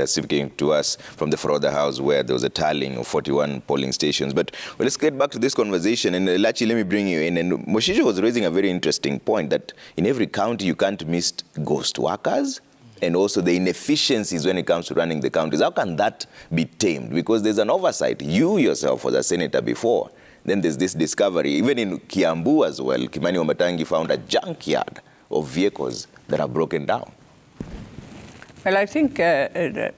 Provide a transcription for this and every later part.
speaking to us from the Forodha House, where there was a tallying of 41 polling stations. But let's get back to this conversation. And Lachi, let me bring you in. And Moshisho was raising a very interesting point that in every county you can't miss ghost workers and also the inefficiencies when it comes to running the counties. How can that be tamed? Because there's an oversight. You yourself was a senator before. Then there's this discovery. Even in Kiambu as well, Kimani Wamatangi found a junkyard of vehicles that are broken down. Well, I think,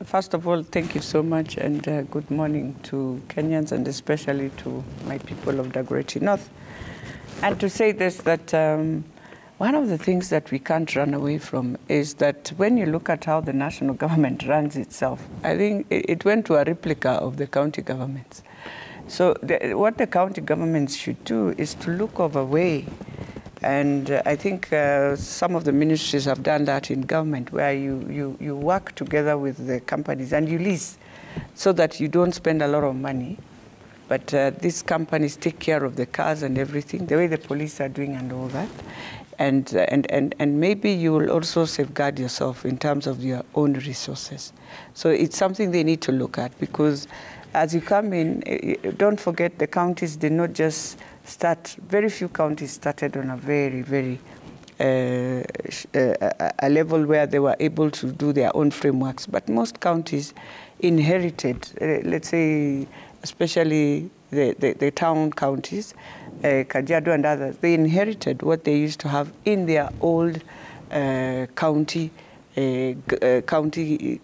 first of all, thank you so much, and good morning to Kenyans, and especially to my people of Dagoretti North. And to say this, that one of the things that we can't run away from is that when you look at how the national government runs itself, I think it went to a replica of the county governments. So what the county governments should do is to look over way, and I think some of the ministries have done that in government, where you work together with the companies and you lease so that you don't spend a lot of money. But these companies take care of the cars and everything, the way the police are doing and all that. And maybe you will also safeguard yourself in terms of your own resources. So it's something they need to look at, because as you come in, don't forget the counties did not just start, very few counties started on a very, very a level where they were able to do their own frameworks. But most counties inherited, let's say, especially the town counties, Kajiado and others, they inherited what they used to have in their old county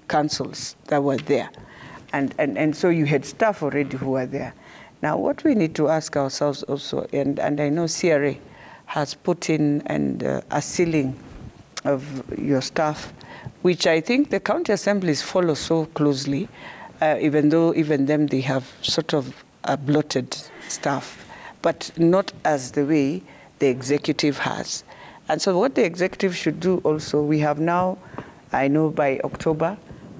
councils that were there. And so you had staff already who were there. Now, what we need to ask ourselves also, and I know CRA has put in a ceiling of your staff, which I think the county assemblies follow so closely, even though even them, they have sort of a bloated staff, but not as the way the executive has. And so what the executive should do also, we have now, I know by October,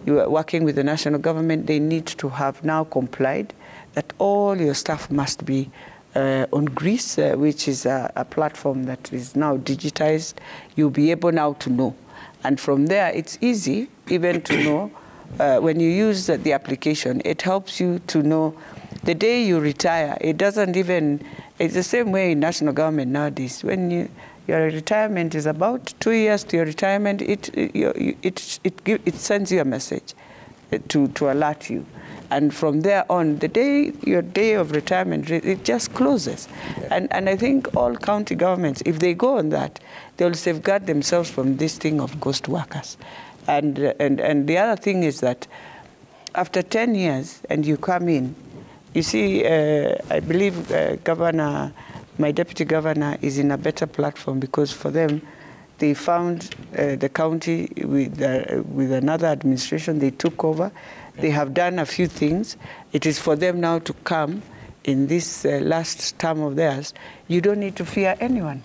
you are working with the national government, they need to have now complied that all your staff must be on Greece, which is a platform that is now digitized. You'll be able now to know. And from there, it's easy even to know when you use the application, it helps you to know the day you retire. It doesn't even, it's the same way in national government nowadays. When your retirement is about 2 years to your retirement, it sends you a message to alert you. And from there on, your day of retirement, it just closes. Yeah. And I think all county governments, if they go on that, they'll safeguard themselves from this thing of ghost workers. And the other thing is that after 10 years, and you come in, you see, I believe my deputy governor is in a better platform, because for them, they found the county with another administration. They took over. They have done a few things. It is for them now to come in this last term of theirs. You don't need to fear anyone.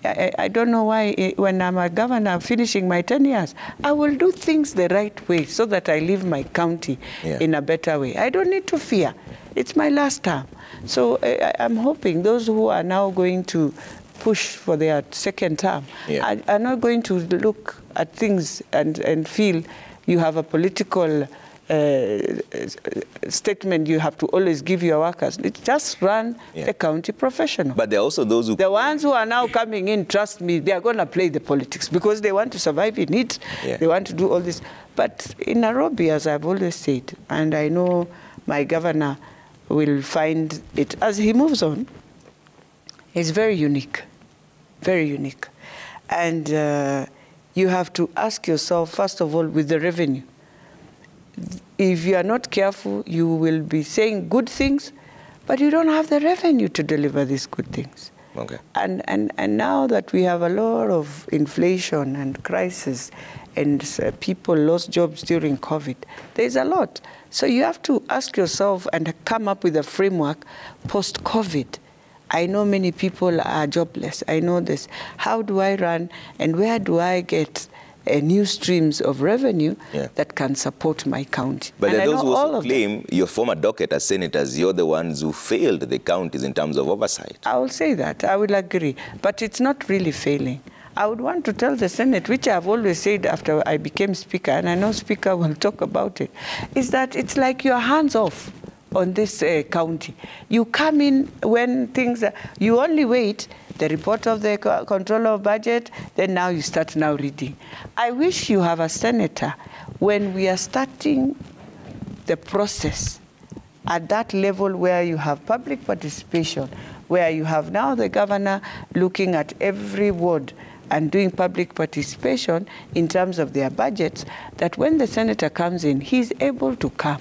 I don't know why, when I'm a governor finishing my 10 years, I will do things the right way so that I leave my county in a better way. I don't need to fear. It's my last term. So I'm hoping those who are now going to push for their second term are not going to look at things and feel you have a political statement you have to always give your workers. It's just run the county professional. But there are also those who... The ones who are now coming in, trust me, they are going to play the politics because they want to survive in it. They want to do all this. But in Nairobi, as I've always said, and I know my governor will find it, as he moves on, it's very unique, very unique. And you have to ask yourself, first of all, with the revenue, if you are not careful, you will be saying good things, but you don't have the revenue to deliver these good things. Okay. And now that we have a lot of inflation and crisis, and people lost jobs during COVID, there's a lot. So you have to ask yourself and come up with a framework post-COVID. I know many people are jobless. I know this. How do I run, and where do I get new streams of revenue that can support my county? But there are those who also claim, your former docket as senators, you're the ones who failed the counties in terms of oversight. I will say that. I will agree. But it's not really failing. I would want to tell the Senate, which I've always said after I became Speaker, and I know Speaker will talk about it, is that it's like you're hands off on this county. You come in when things are, you only wait the report of the Controller of Budget, then now you start now reading. I wish you have a senator when we are starting the process at that level where you have public participation, where you have now the governor looking at every ward and doing public participation in terms of their budgets, that when the senator comes in, he's able to come,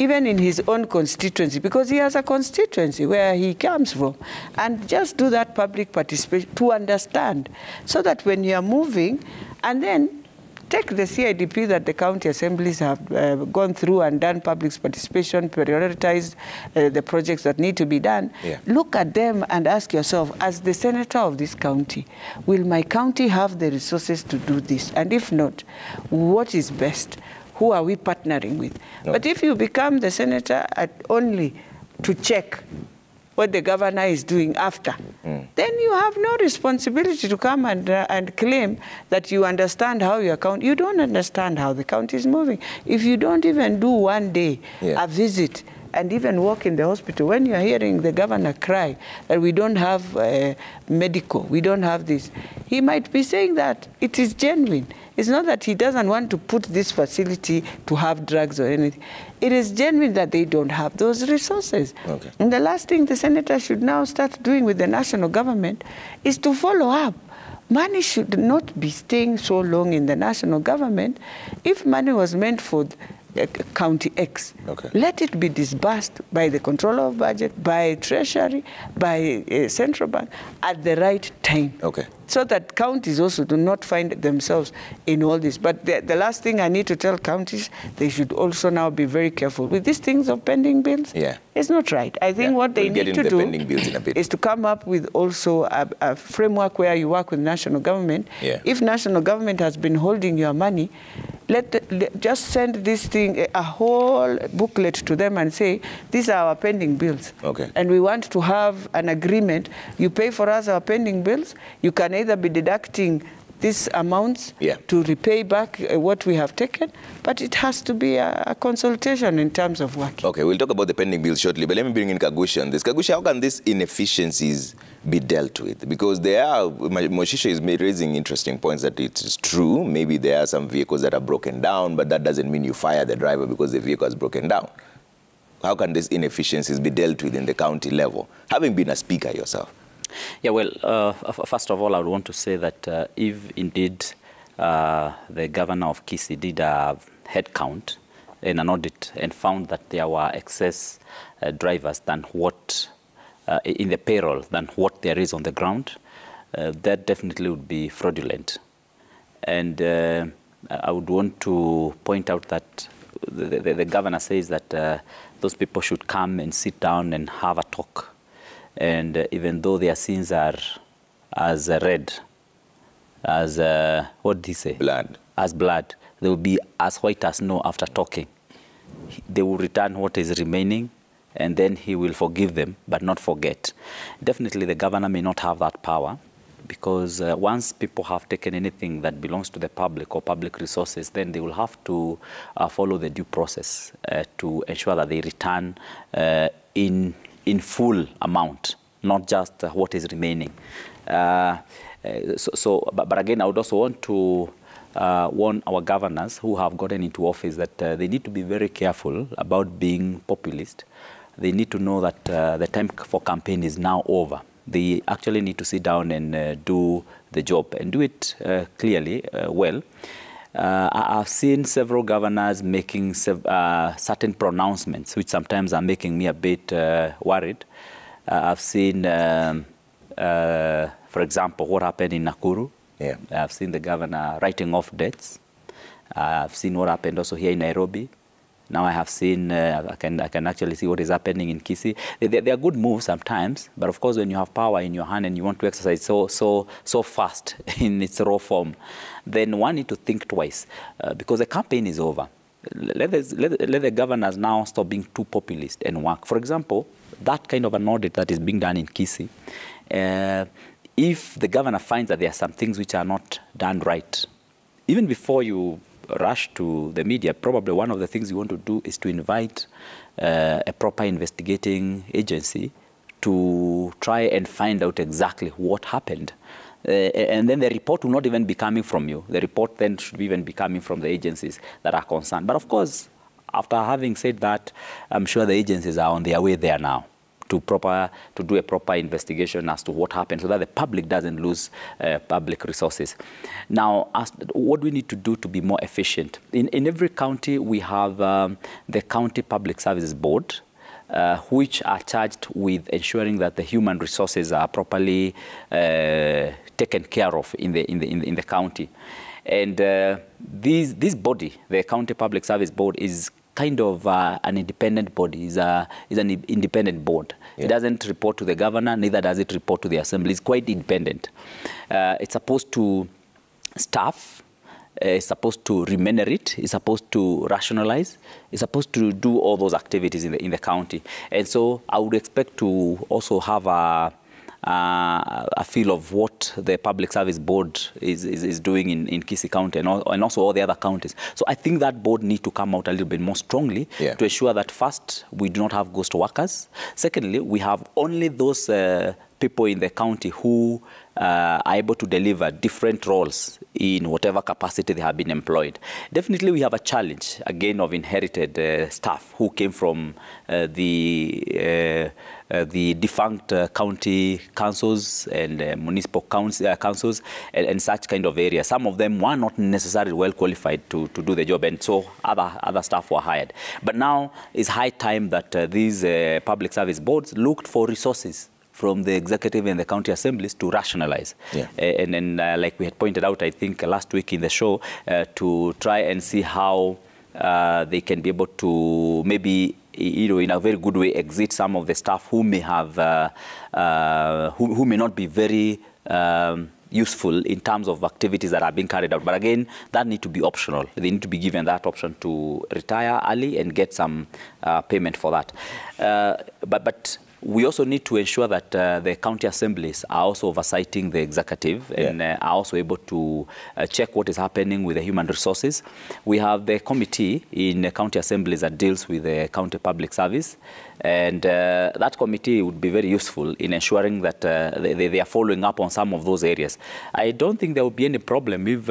even in his own constituency, because he has a constituency where he comes from, and just do that public participation to understand, so that when you are moving, and then take the CIDP that the county assemblies have gone through and done public participation, prioritized the projects that need to be done. Yeah. Look at them and ask yourself, as the senator of this county, will my county have the resources to do this? And if not, what is best? Who are we partnering with? No. But if you become the senator only to check what the governor is doing after, then you have no responsibility to come and claim that you understand how your county, you don't understand how the county is moving. If you don't even do one day a visit and even walk in the hospital, when you're hearing the governor cry that we don't have medical, we don't have this, he might be saying that it is genuine. It's not that he doesn't want to put this facility to have drugs or anything. It is genuine that they don't have those resources. Okay. And the last thing the senator should now start doing with the national government is to follow up. Money should not be staying so long in the national government. If money was meant for County X, let it be disbursed by the Controller of Budget, by Treasury, by Central Bank at the right time. So that counties also do not find themselves in all this. But the last thing I need to tell counties, they should also now be very careful with these things of pending bills. It's not right. I think what they need to do is to come up with also a framework where you work with national government. If national government has been holding your money, just send this thing, a whole booklet to them and say, these are our pending bills. And we want to have an agreement. You pay for us our pending bills. You can either be deducting these amounts to repay back what we have taken, but it has to be a consultation in terms of working. Okay, we'll talk about the pending bills shortly, but let me bring in Kagusha on this. Kagusha, how can these inefficiencies be dealt with? Because there are, Moshisho is raising interesting points that it is true. Maybe there are some vehicles that are broken down, but that doesn't mean you fire the driver because the vehicle is broken down. How can these inefficiencies be dealt with in the county level, having been a speaker yourself? Yeah, well, first of all, I would want to say that if indeed the governor of Kisii did a head count in an audit and found that there were excess drivers than what in the payroll than what there is on the ground, that definitely would be fraudulent. And I would want to point out that the governor says that those people should come and sit down and have a talk. And even though their sins are as red, as, what did he say? Blood. As blood, they will be as white as snow after talking. They will return what is remaining, and then he will forgive them, but not forget. Definitely the governor may not have that power, because once people have taken anything that belongs to the public or public resources, then they will have to follow the due process to ensure that they return in full amount, not just what is remaining. But again, I would also want to warn our governors who have gotten into office that they need to be very careful about being populist. They need to know that the time for campaign is now over. They actually need to sit down and do the job and do it clearly, well. I've seen several governors making certain pronouncements, which sometimes are making me a bit worried. I've seen, for example, what happened in Nakuru. I've seen the governor writing off debts. I've seen what happened also here in Nairobi. Now I have seen, I can actually see what is happening in Kisii. They are good moves sometimes, but of course when you have power in your hand and you want to exercise so fast in its raw form, then one need to think twice because the campaign is over. Let the governors now stop being too populist and work. For example, that kind of an audit that is being done in Kisii, if the governor finds that there are some things which are not done right, even before you rush to the media, probably one of the things you want to do is to invite a proper investigating agency to try and find out exactly what happened. And then the report will not even be coming from you. The report then should even be coming from the agencies that are concerned. But of course, after having said that, I'm sure the agencies are on their way there now to do a proper investigation as to what happened, so that the public doesn't lose public resources. Now, what do we need to do to be more efficient? In every county, we have the County Public Services Board, which are charged with ensuring that the human resources are properly taken care of in the county. And this body, the County Public Service Board, is kind of an independent body, is an independent board. Yeah. It doesn't report to the governor, neither does it report to the assembly. It's quite independent. It's supposed to staff, it's supposed to remunerate, it's supposed to rationalize, it's supposed to do all those activities in the county. And so I would expect to also have a feel of what the Public Service Board is doing in Kisii County and also all the other counties. So I think that board needs to come out a little bit more strongly to ensure that, first, we do not have ghost workers. Secondly, we have only those people in the county who are able to deliver different roles in whatever capacity they have been employed. Definitely we have a challenge, again, of inherited staff who came from the defunct county councils and municipal councils and such kind of areas. Some of them were not necessarily well qualified to do the job, and so other staff were hired. But now it's high time that these public service boards looked for resources from the executive and the county assemblies to rationalize. Yeah. And then, like we had pointed out, I think last week in the show, to try and see how they can be able to maybe, in a very good way, exit some of the staff who may have, who may not be very useful in terms of activities that are being carried out. But again, that need to be optional. They need to be given that option to retire early and get some payment for that. But we also need to ensure that the county assemblies are also oversighting the executive and are also able to check what is happening with the human resources. We have the committee in the county assemblies that deals with the county public service, and that committee would be very useful in ensuring that they are following up on some of those areas. I don't think there will be any problem if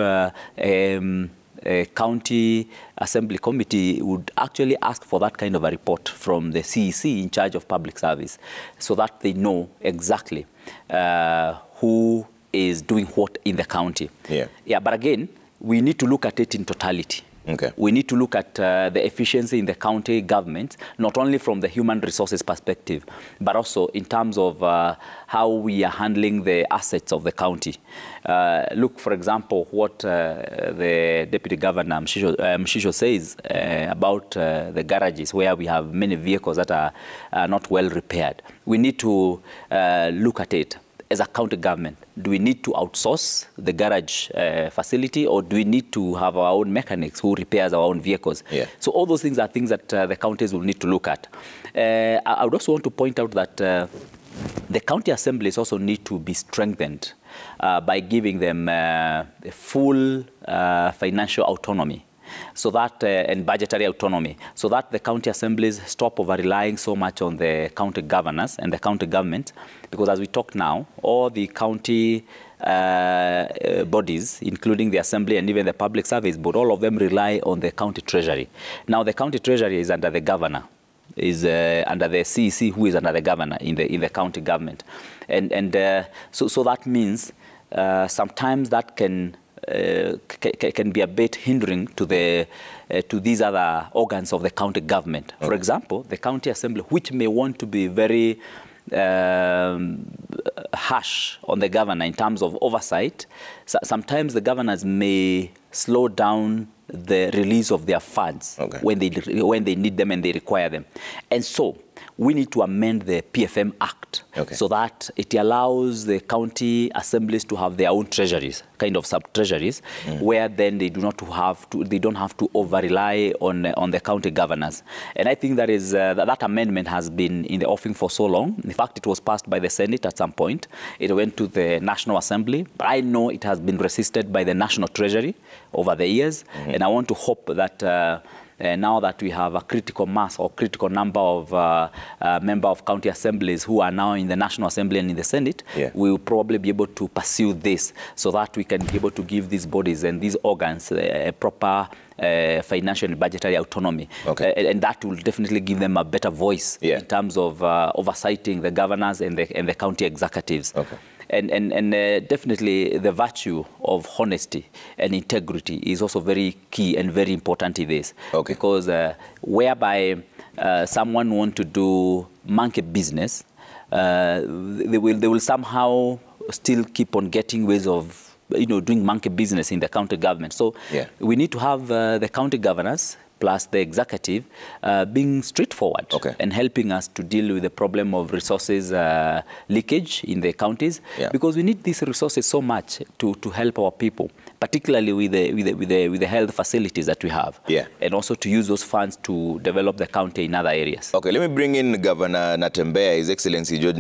a county assembly committee would actually ask for that kind of a report from the CEC in charge of public service, so that they know exactly who is doing what in the county. Yeah, but again, we need to look at it in totality. Okay. We need to look at the efficiency in the county government, not only from the human resources perspective, but also in terms of how we are handling the assets of the county. Look, for example, what the Deputy Governor Mshisho says about the garages where we have many vehicles that are not well repaired. We need to look at it. As a county government, do we need to outsource the garage facility, or do we need to have our own mechanics who repairs our own vehicles? Yeah. So all those things are things that the counties will need to look at. I would also want to point out that the county assemblies also need to be strengthened by giving them full financial autonomy, so that and budgetary autonomy, so that the county assemblies stop over-relying so much on the county governors and the county government, because as we talk now, all the county bodies, including the assembly and even the public service board, all of them rely on the county treasury. Now, the county treasury is under the governor, is under the CEC, who is under the governor in the county government, and so that means sometimes that can be a bit hindering to these other organs of the county government. Okay. For example, the county assembly, which may want to be very harsh on the governor in terms of oversight, sometimes the governors may slow down the release of their funds when they need them and they require them. And so we need to amend the PFM Act so that it allows the county assemblies to have their own treasuries, kind of sub-treasuries, where then they don't have to over-rely on the county governors. And I think that is that amendment has been in the offing for so long. In fact, it was passed by the Senate at some point. It went to the National Assembly, but I know it has been resisted by the National Treasury over the years, and I want to hope that now that we have a critical mass or critical number of member of county assemblies who are now in the National Assembly and in the Senate, we will probably be able to pursue this so that we can be able to give these bodies and these organs a proper financial and budgetary autonomy. And that will definitely give them a better voice in terms of oversighting the governors and the county executives. And definitely the virtue of honesty and integrity is also very key and very important in this. Because whereby someone want to do monkey business, they will somehow still keep on getting ways of doing monkey business in the county government. So we need to have the county governors plus the executive being straightforward and helping us to deal with the problem of resources leakage in the counties, because we need these resources so much to help our people, particularly with the health facilities that we have, and also to use those funds to develop the county in other areas. Let me bring in Governor Natembeya, His Excellency George